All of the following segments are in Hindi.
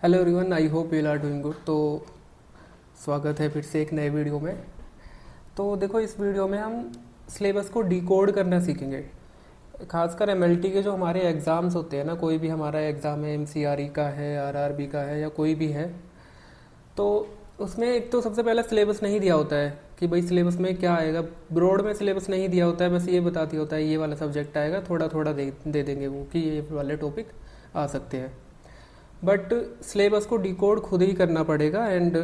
Hello everyone, I hope you are doing good. तो स्वागत है फिर से एक नए वीडियो में। तो देखो, इस वीडियो में हम सिलेबस को डिकोड करना सीखेंगे। खासकर एमएलटी के जो हमारे एग्ज़ाम्स होते हैं ना, कोई भी हमारा एग्ज़ाम है, एमसीआरई का है, आरआरबी का है या कोई भी है, तो उसमें एक तो सबसे पहला सिलेबस नहीं दिया होता है कि भाई सिलेबस में क्या आएगा। ब्रॉड में सिलेबस नहीं दिया होता है, बस ये बता दिया होता है ये वाला सब्जेक्ट आएगा, थोड़ा थोड़ा दे देंगे वो कि ये वाले टॉपिक आ सकते हैं। बट सिलेबस को डिकोड खुद ही करना पड़ेगा। एंड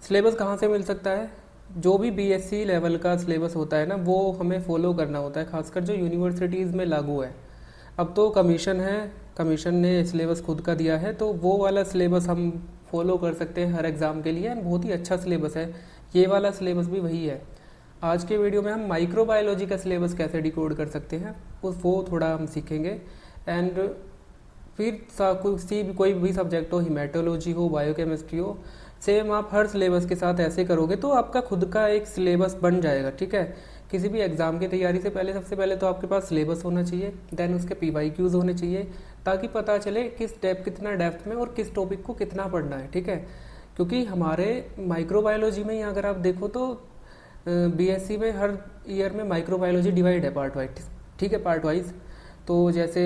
सिलेबस कहाँ से मिल सकता है? जो भी बीएससी लेवल का सिलेबस होता है ना, वो हमें फॉलो करना होता है, खासकर जो यूनिवर्सिटीज़ में लागू है। अब तो कमीशन है, कमीशन ने सिलेबस खुद का दिया है, तो वो वाला सिलेबस हम फॉलो कर सकते हैं हर एग्ज़ाम के लिए। एंड बहुत ही अच्छा सिलेबस है, ये वाला सिलेबस भी वही है। आज के वीडियो में हम माइक्रोबायोलॉजी का सिलेबस कैसे डिकोड कर सकते हैं वो थोड़ा हम सीखेंगे। एंड फिर कोई भी सब्जेक्ट हो, हिमेटोलॉजी हो, बायोकेमिस्ट्री हो, सेम आप हर सिलेबस के साथ ऐसे करोगे तो आपका खुद का एक सिलेबस बन जाएगा। ठीक है, किसी भी एग्ज़ाम की तैयारी से पहले सबसे पहले तो आपके पास सिलेबस होना चाहिए, देन उसके पीवाईक्यूज़ होने चाहिए, ताकि पता चले कितना डेप्थ में और किस टॉपिक को कितना पढ़ना है। ठीक है, क्योंकि हमारे माइक्रोबायोलॉजी में ही अगर आप देखो तो बीएससी में हर ईयर में माइक्रोबायोलॉजी डिवाइड है पार्ट वाइज। ठीक है, पार्ट वाइज। तो जैसे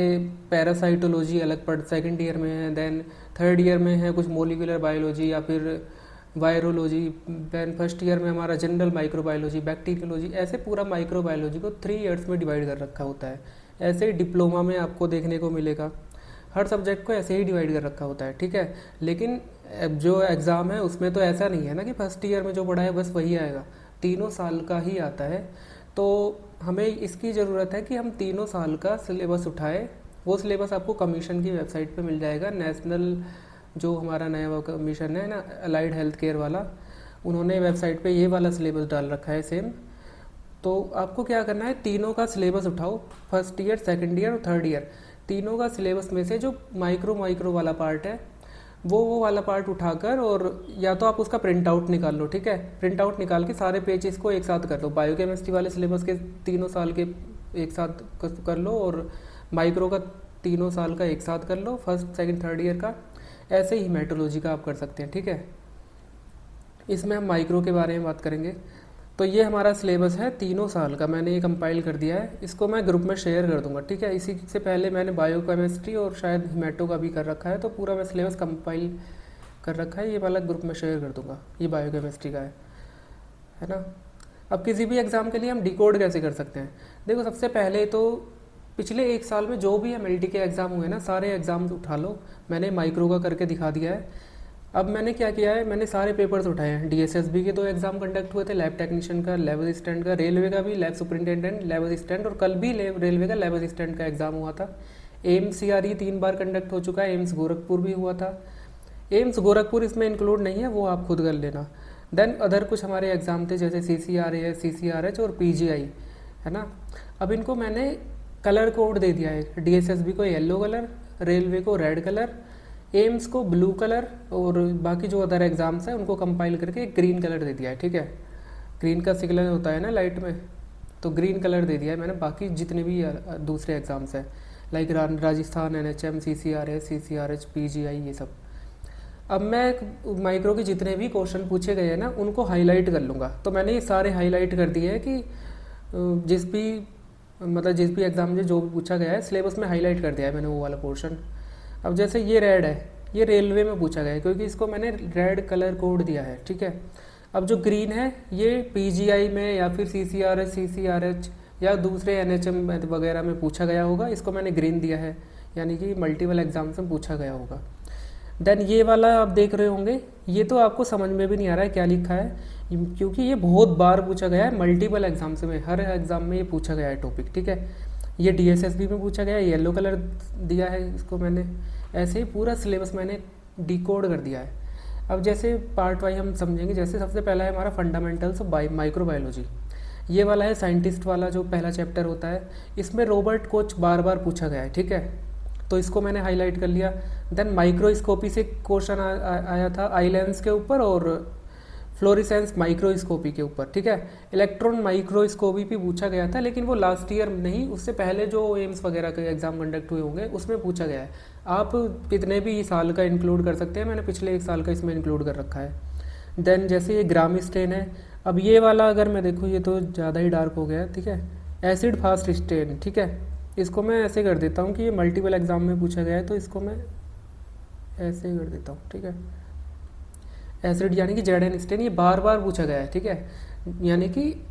पैरासाइटोलॉजी अलग पढ़ सेकेंड ईयर में है, देन थर्ड ईयर में है कुछ मोलिकुलर बायोलॉजी या फिर वायरोलॉजी, देन फर्स्ट ईयर में हमारा जनरल माइक्रोबायोलॉजी, बैक्टीरियोलॉजी, ऐसे पूरा माइक्रोबायोलॉजी को 3 ईयर्स में डिवाइड कर रखा होता है। ऐसे ही डिप्लोमा में आपको देखने को मिलेगा, हर सब्जेक्ट को ऐसे ही डिवाइड कर रखा होता है। ठीक है, लेकिन अब जो एग्ज़ाम है उसमें तो ऐसा नहीं है ना कि फर्स्ट ईयर में जो पढ़ा है बस वही आएगा, तीनों साल का ही आता है। तो हमें इसकी ज़रूरत है कि हम तीनों साल का सिलेबस उठाए। वो सिलेबस आपको कमीशन की वेबसाइट पे मिल जाएगा। नेशनल जो हमारा नया कमीशन है ना, अलाइड हेल्थ केयर वाला, उन्होंने वेबसाइट पे ये वाला सिलेबस डाल रखा है सेम। तो आपको क्या करना है, तीनों का सिलेबस उठाओ, फर्स्ट ईयर, सेकंड ईयर और थर्ड ईयर, तीनों का सिलेबस में से जो माइक्रो वाला पार्ट है वो वाला पार्ट उठाकर, और या तो आप उसका प्रिंट आउट निकाल लो। ठीक है, प्रिंट आउट निकाल के सारे पेजेस को एक साथ कर लो। बायोकेमिस्ट्री वाले सिलेबस के तीनों साल के एक साथ कर लो, और माइक्रो का तीनों साल का एक साथ कर लो, फर्स्ट सेकंड थर्ड ईयर का। ऐसे ही हेमेटोलॉजी का आप कर सकते हैं। ठीक है, इसमें हम माइक्रो के बारे में बात करेंगे। तो ये हमारा सिलेबस है तीनों साल का, मैंने ये कंपाइल कर दिया है, इसको मैं ग्रुप में शेयर कर दूंगा। ठीक है, इसी से पहले मैंने बायोकेमिस्ट्री और शायद हिमेटो का भी कर रखा है, तो पूरा मैं सिलेबस कंपाइल कर रखा है, ये वाला ग्रुप में शेयर कर दूंगा। ये बायोकेमिस्ट्री का है ना। अब किसी भी एग्ज़ाम के लिए हम डिकोड कैसे कर सकते हैं? देखो, सबसे पहले तो पिछले एक साल में जो भी एमएलटी के एग्ज़ाम हुए ना, सारे एग्ज़ाम्स उठा लो। मैंने माइक्रो का करके दिखा दिया है। अब मैंने क्या किया है, मैंने सारे पेपर्स उठाए हैं। डीएसएसबी के 2 एग्ज़ाम कंडक्ट हुए थे, लैब टेक्नीशियन का, लैब असिस्टेंट का, रेलवे का भी लैब सुपरिटेंडेंट, लैब असिस्टेंट, और कल भी रेलवे का लैब असिस्टेंट का एग्ज़ाम हुआ था। एम्स सीआरई 3 बार कंडक्ट हो चुका है, एम्स गोरखपुर भी हुआ था। एम्स गोरखपुर इसमें इंक्लूड नहीं है, वो आप खुद कर लेना। देन अदर कुछ हमारे एग्ज़ाम थे, जैसे सीसीआरएस, सीसीआरएच और पीजीआई, है ना। अब इनको मैंने कलर कोड दे दिया है, डीएसएसबी को येलो कलर, रेलवे को रेड कलर, एम्स को ब्लू कलर, और बाकी जो अदर एग्ज़ाम्स हैं उनको कंपाइल करके ग्रीन कलर दे दिया है। ठीक है, ग्रीन का सिग्नल होता है ना लाइट में, तो ग्रीन कलर दे दिया है मैंने। बाकी जितने भी दूसरे एग्ज़ाम्स हैं, like Rajasthan, NHM, CCRS, CCRH, PGI, ये सब। अब मैं माइक्रो के जितने भी क्वेश्चन पूछे गए हैं ना, उनको हाईलाइट कर लूँगा। तो मैंने ये सारे हाईलाइट कर दिए हैं कि जिस भी एग्ज़ाम में जो भी पूछा गया है सिलेबस में हाईलाइट कर दिया है मैंने वो वाला पोर्शन। अब जैसे ये रेड है, ये रेलवे में पूछा गया है, क्योंकि इसको मैंने रेड कलर कोड दिया है। ठीक है, अब जो ग्रीन है ये पीजीआई में या फिर सीसीआरएच, सीसीआरएच या दूसरे एनएचएम वगैरह में पूछा गया होगा, इसको मैंने ग्रीन दिया है, यानी कि मल्टीपल एग्जाम्स में पूछा गया होगा। देन ये वाला आप देख रहे होंगे, ये तो आपको समझ में भी नहीं आ रहा है क्या लिखा है, क्योंकि ये बहुत बार पूछा गया है मल्टीपल एग्जाम्स में, हर एग्जाम में ये पूछा गया है टॉपिक। ठीक है, ये डीएसएसबी में पूछा गया है, येलो कलर दिया है इसको मैंने। ऐसे ही पूरा सिलेबस मैंने डिकोड कर दिया है। अब जैसे पार्ट वाइज हम समझेंगे। जैसे सबसे पहला है हमारा फंडामेंटल्स ऑफ माइक्रोबायोलॉजी, ये वाला है साइंटिस्ट वाला जो पहला चैप्टर होता है। इसमें रॉबर्ट कोच बार बार पूछा गया है। ठीक है, तो इसको मैंने हाईलाइट कर लिया। देन माइक्रोस्कोपी से क्वेश्चन आया था आईलेंस के ऊपर और फ्लोरिसेंस माइक्रोस्कोपी के ऊपर। ठीक है, इलेक्ट्रॉन माइक्रोस्कोपी भी पूछा गया था, लेकिन वो लास्ट ईयर नहीं, उससे पहले जो एम्स वगैरह के एग्जाम कंडक्ट हुए होंगे उसमें पूछा गया है। आप कितने भी साल का इंक्लूड कर सकते हैं, मैंने पिछले 1 साल का इसमें इंक्लूड कर रखा है। देन जैसे ये ग्राम स्टेन है, अब ये वाला अगर मैं देखूँ ये तो ज़्यादा ही डार्क हो गया है, ठीक है। एसिड फास्ट स्टेन, ठीक है, इसको मैं ऐसे कर देता हूँ कि ये मल्टीपल एग्जाम में पूछा गया है, तो इसको मैं ऐसे ही कर देता हूँ, ठीक है। एसिड यानी कि जेड एन स्टेन, ये बार बार पूछा गया है, ठीक है, यानी कि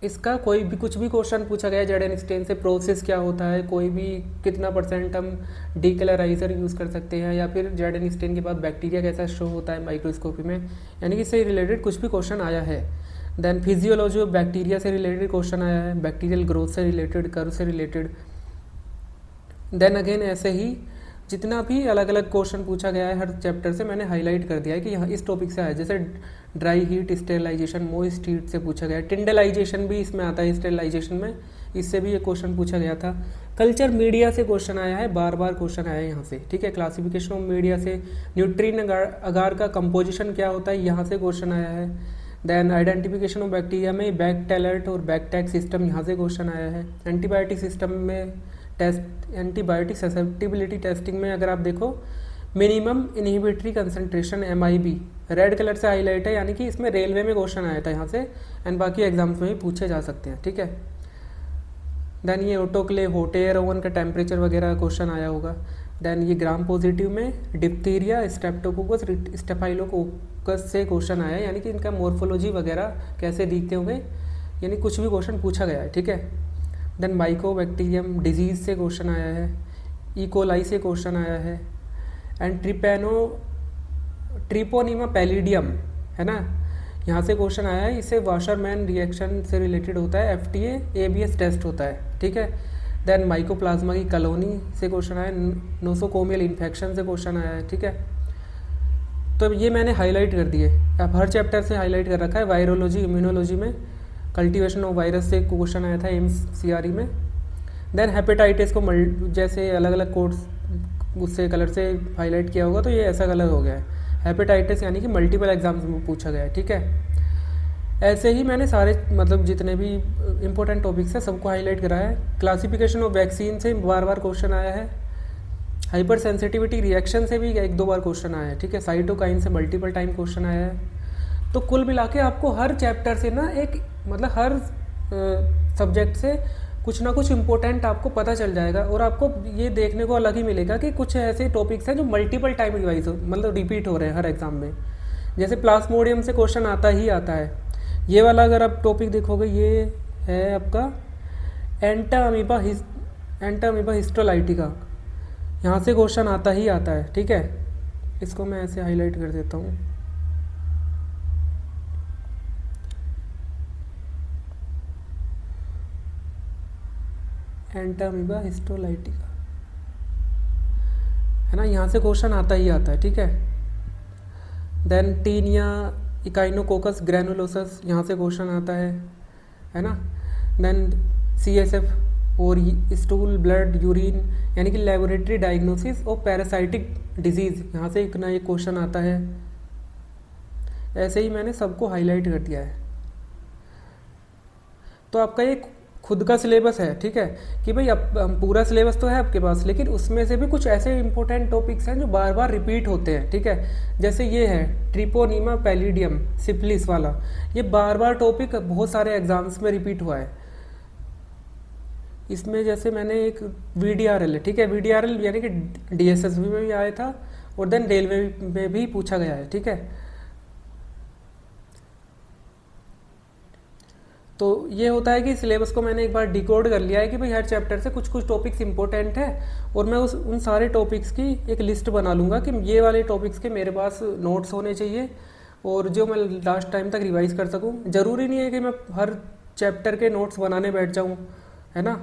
इसका कोई भी कुछ भी क्वेश्चन पूछा गया है जेड एन स्टेन से, प्रोसेस क्या होता है, कोई भी कितना % हम डीकलराइजर यूज़ कर सकते हैं, या फिर जेड एन स्टेन के बाद बैक्टीरिया कैसा शो होता है माइक्रोस्कोपी में, यानी कि इससे रिलेटेड कुछ भी क्वेश्चन आया है। देन फिजियोलॉजी ऑफ बैक्टीरिया से रिलेटेड क्वेश्चन आया है, बैक्टीरियल ग्रोथ से रिलेटेड, कर्व से रिलेटेड। देन अगेन ऐसे ही जितना भी अलग अलग क्वेश्चन पूछा गया है हर चैप्टर से मैंने हाईलाइट कर दिया है कि यहाँ इस टॉपिक से आया। जैसे dry heat sterilisation, moist heat से पूछा गया है। टिंडलाइजेशन भी इसमें आता है स्टेरिलाइजेशन में, इससे भी ये क्वेश्चन पूछा गया था। कल्चर मीडिया से क्वेश्चन आया है, बार बार क्वेश्चन आया है यहाँ से, ठीक है। क्लासिफिकेशन ऑफ मीडिया से, न्यूट्रिन अगार का कंपोजिशन क्या होता है, यहाँ से क्वेश्चन आया है। देन आइडेंटिफिकेशन ऑफ बैक्टीरिया में बैक टेलर्ट और बैक टैग सिस्टम, यहाँ से क्वेश्चन आया है। एंटीबायोटिक सिस्टम में टेस्ट, एंटीबायोटिक ससेप्टिबिलिटी टेस्टिंग में अगर आप देखो minimum inhibitory concentration MIB red colour से हाईलाइट है, यानी कि इसमें रेलवे में क्वेश्चन आया था यहाँ से, एंड बाकी एग्जाम्स में भी पूछे जा सकते हैं, ठीक है। देन ये ऑटोक्लेव, हॉट एयर ओवन का टेम्परेचर वगैरह क्वेश्चन आया होगा। देन ये ग्राम पॉजिटिव में डिप्थीरिया, स्ट्रेप्टोकोकस, स्टेफाइलोकोकस से क्वेश्चन आया है, यानी कि इनका मॉर्फोलॉजी वगैरह कैसे दिखते होंगे, यानी कुछ भी क्वेश्चन पूछा गया है, ठीक है। देन माइकोबैक्टीरियम डिजीज से क्वेश्चन आया है, इकोलाई से क्वेश्चन आया है, एंड ट्रिपोनिमा पैलिडियम है ना, यहाँ से क्वेश्चन आया है। इससे वाशरमैन रिएक्शन से रिलेटेड होता है, FTA ABS टेस्ट होता है, ठीक है। देन माइकोप्लाज्मा की कॉलोनी से क्वेश्चन आया, नोसोकोमियल इन्फेक्शन से क्वेश्चन आया है, ठीक है। तो ये मैंने हाईलाइट कर दिए, अब हर चैप्टर से हाईलाइट कर रखा है। वायरोलॉजी, इम्यूनोलॉजी में कल्टीवेशन ऑफ वायरस से क्वेश्चन आया था एम्स CRE में। देन हेपेटाइटिस को जैसे अलग अलग कोड्स उससे कलर से हाईलाइट किया होगा, तो ये ऐसा कलर हो गया है हेपेटाइटिस, यानी कि मल्टीपल एग्जाम्स में पूछा गया है, ठीक है। ऐसे ही मैंने सारे मतलब जितने भी इंपॉर्टेंट टॉपिक्स हैं सबको हाईलाइट कराया है। क्लासिफिकेशन ऑफ वैक्सीन से बार बार क्वेश्चन आया है। हाइपर सेंसिटिविटी रिएक्शन से भी 1-2 बार क्वेश्चन आया है, ठीक है। साइटोकाइन से मल्टीपल टाइम क्वेश्चन आया है। तो कुल मिला के आपको हर चैप्टर से ना एक मतलब हर सब्जेक्ट से कुछ ना कुछ इम्पोर्टेंट आपको पता चल जाएगा, और आपको ये देखने को अलग ही मिलेगा कि कुछ ऐसे टॉपिक्स हैं जो मल्टीपल टाइम रिवाइज हो, मतलब रिपीट हो रहे हैं हर एग्जाम में। जैसे प्लाज्मोडियम से क्वेश्चन आता ही आता है। ये वाला अगर आप टॉपिक देखोगे, ये है आपका एंटामीबा हिस्टोलाइटिका, यहाँ से क्वेश्चन आता ही आता है, ठीक है। इसको मैं ऐसे हाईलाइट कर देता हूँ। एंटामीबा हिस्टोलाइटिका है ना, यहाँ से क्वेश्चन आता ही आता है, ठीक है। देन टीनिया इकाइनोकोकस ग्रैनुलोसस, यहाँ से क्वेश्चन आता है ना। देन CSF और स्टूल, ब्लड, यूरिन, यानी कि लेबोरेटरी डायग्नोसिस और पैरासाइटिक डिजीज, यहाँ से एक ना एक क्वेश्चन आता है। ऐसे ही मैंने सबको हाईलाइट कर दिया है। तो आपका एक खुद का सिलेबस है, ठीक है, कि भाई अब पूरा सिलेबस तो है आपके पास, लेकिन उसमें से भी कुछ ऐसे इंपॉर्टेंट टॉपिक्स हैं जो बार बार रिपीट होते हैं, ठीक है। जैसे ये है ट्रिपोनिमा पैलिडियम सिफिलिस वाला, ये बार बार टॉपिक बहुत सारे एग्जाम्स में रिपीट हुआ है। इसमें जैसे मैंने एक VDRL है, ठीक है, VDRL यानी कि DSSB में भी आया था, और देन रेलवे में भी पूछा गया है, ठीक है। तो ये होता है कि सिलेबस को मैंने एक बार डिकोड कर लिया है कि भाई हर चैप्टर से कुछ कुछ टॉपिक्स इंपॉर्टेंट है, और मैं उन सारे टॉपिक्स की एक लिस्ट बना लूँगा कि ये वाले टॉपिक्स के मेरे पास नोट्स होने चाहिए, और जो मैं लास्ट टाइम तक रिवाइज कर सकूँ। ज़रूरी नहीं है कि मैं हर चैप्टर के नोट्स बनाने बैठ जाऊँ, है ना,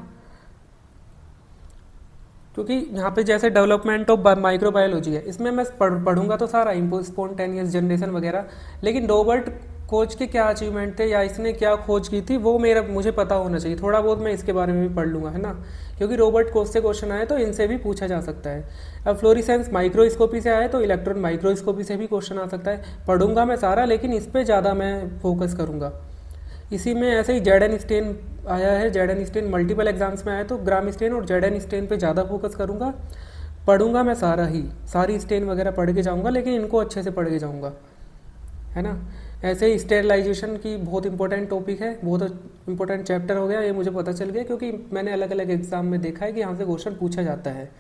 क्योंकि यहाँ पे जैसे डेवलपमेंट ऑफ माइक्रोबायोलॉजी है, इसमें मैं पढ़ूंगा तो सारा स्पॉन्टेनियस जनरेशन वगैरह, लेकिन रॉबर्ट खोज के क्या अचीवमेंट थे या इसने क्या खोज की थी वो मुझे पता होना चाहिए। थोड़ा बहुत मैं इसके बारे में भी पढ़ लूँगा, है ना, क्योंकि रॉबर्ट खोज से क्वेश्चन आए तो इनसे भी पूछा जा सकता है। अब फ्लोरिसेंस माइक्रोस्कोपी से आए तो इलेक्ट्रॉन माइक्रोस्कोपी से भी क्वेश्चन आ सकता है। पढ़ूंगा मैं सारा, लेकिन इस पर ज़्यादा मैं फोकस करूँगा। इसी में ऐसे ही जेड एन स्टेन आया है, Z N stain multiple exams में आया, तो ग्राम स्टेन और जेड एन स्टेन पे ज़्यादा फोकस करूँगा। पढ़ूंगा मैं सारा ही, सारी स्टेन वगैरह पढ़ के जाऊंगा, लेकिन इनको अच्छे से पढ़ के जाऊंगा, है ना। ऐसे ही स्टेरिलाइजेशन की बहुत इंपॉर्टेंट टॉपिक है, बहुत इंपॉर्टेंट चैप्टर हो गया, ये मुझे पता चल गया क्योंकि मैंने अलग अलग एग्जाम में देखा है कि यहाँ से क्वेश्चन पूछा जाता है।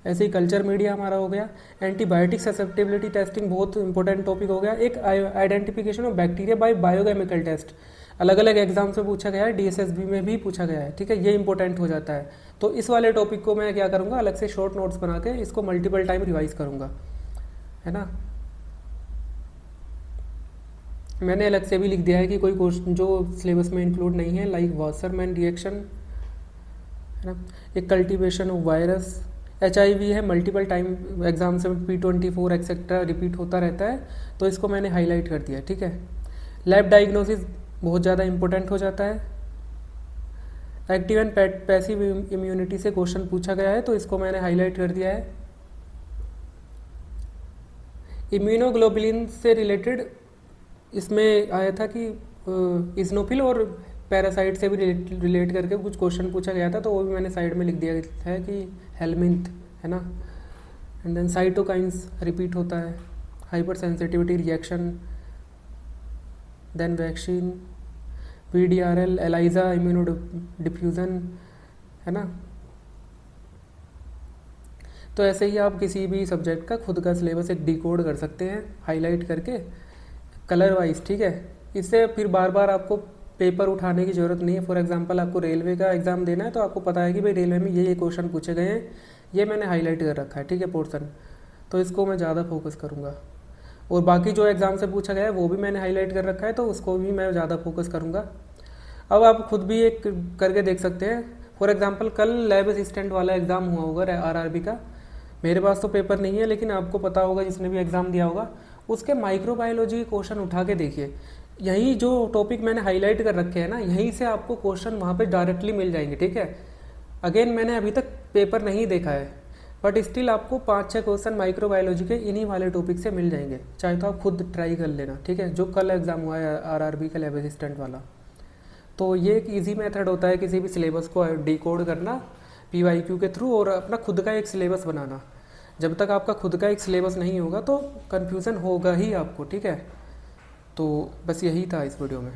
ऐसे ही कल्चर मीडिया हमारा हो गया। एंटीबायोटिक ससेप्टेबिलिटी टेस्टिंग बहुत इंपॉर्टेंट टॉपिक हो गया। एक identification of bacteria by biochemical test, अलग अलग एग्जाम से पूछा गया है, डीएसएसबी में भी पूछा गया है, ठीक है, ये इंपॉर्टेंट हो जाता है। तो इस वाले टॉपिक को मैं क्या करूँगा, अलग से शॉर्ट नोट्स बना के इसको मल्टीपल टाइम रिवाइज करूँगा, है ना। मैंने अलग से भी लिख दिया है कि कोई क्वेश्चन जो सिलेबस में इंक्लूड नहीं है, लाइक वासरमैन रिएक्शन, है ना, एक कल्टीवेशन ऑफ वायरस, HIV है, मल्टीपल टाइम एग्जाम से P24 एक्सेट्रा रिपीट होता रहता है, तो इसको मैंने हाईलाइट कर दिया, ठीक है। लैब डायग्नोसिस बहुत ज़्यादा इंपॉर्टेंट हो जाता है। एक्टिव एंड पैसिव इम्यूनिटी से क्वेश्चन पूछा गया है, तो इसको मैंने हाईलाइट कर दिया है। इम्यूनोग्लोबुलिन से रिलेटेड इसमें आया था कि इजनोफिल और पैरासाइट से भी रिलेट करके कुछ क्वेश्चन पूछा गया था, तो वो भी मैंने साइड में लिख दिया है कि हेलमिंथ, है ना। एंड देन साइटोकाइंस रिपीट होता है, hyper sensitivity reaction, then vaccine, PDRL, ELISA, immuno diffusion, है ना। तो ऐसे ही आप किसी भी सब्जेक्ट का खुद का सिलेबस एक डिकोड कर सकते हैं हाईलाइट करके कलर वाइज, ठीक है। इससे फिर बार बार आपको पेपर उठाने की ज़रूरत नहीं है। फॉर एग्जांपल आपको रेलवे का एग्ज़ाम देना है, तो आपको पता है कि भाई रेलवे में ये क्वेश्चन पूछे गए हैं, ये मैंने हाईलाइट कर रखा है, ठीक है, पोर्सन, तो इसको मैं ज़्यादा फोकस करूँगा। और बाकी जो एग्ज़ाम से पूछा गया है वो भी मैंने हाईलाइट कर रखा है, तो उसको भी मैं ज़्यादा फोकस करूँगा। अब आप खुद भी एक करके देख सकते हैं। फॉर एग्जांपल कल लैब असिस्टेंट वाला एग्ज़ाम हुआ होगा RRB का, मेरे पास तो पेपर नहीं है, लेकिन आपको पता होगा जिसने भी एग्ज़ाम दिया होगा, उसके माइक्रोबायोलॉजी के क्वेश्चन उठा के देखिए। यही जो टॉपिक मैंने हाईलाइट कर रखे हैं ना, यहीं से आपको क्वेश्चन वहाँ पे डायरेक्टली मिल जाएंगे, ठीक है। अगेन मैंने अभी तक पेपर नहीं देखा है, बट स्टिल आपको 5-6 क्वेश्चन माइक्रोबायोलॉजी के इन्हीं वाले टॉपिक से मिल जाएंगे, चाहे तो आप खुद ट्राई कर लेना, ठीक है। जो कल एग्ज़ाम हुआ है RRB का लैब असिस्टेंट वाला, तो ये एक ईजी मेथड होता है किसी भी सिलेबस को डिकोड करना PYQ के थ्रू, और अपना खुद का एक सिलेबस बनाना। जब तक आपका खुद का एक सिलेबस नहीं होगा तो कन्फ्यूज़न होगा ही आपको, ठीक है। तो बस यही था इस वीडियो में।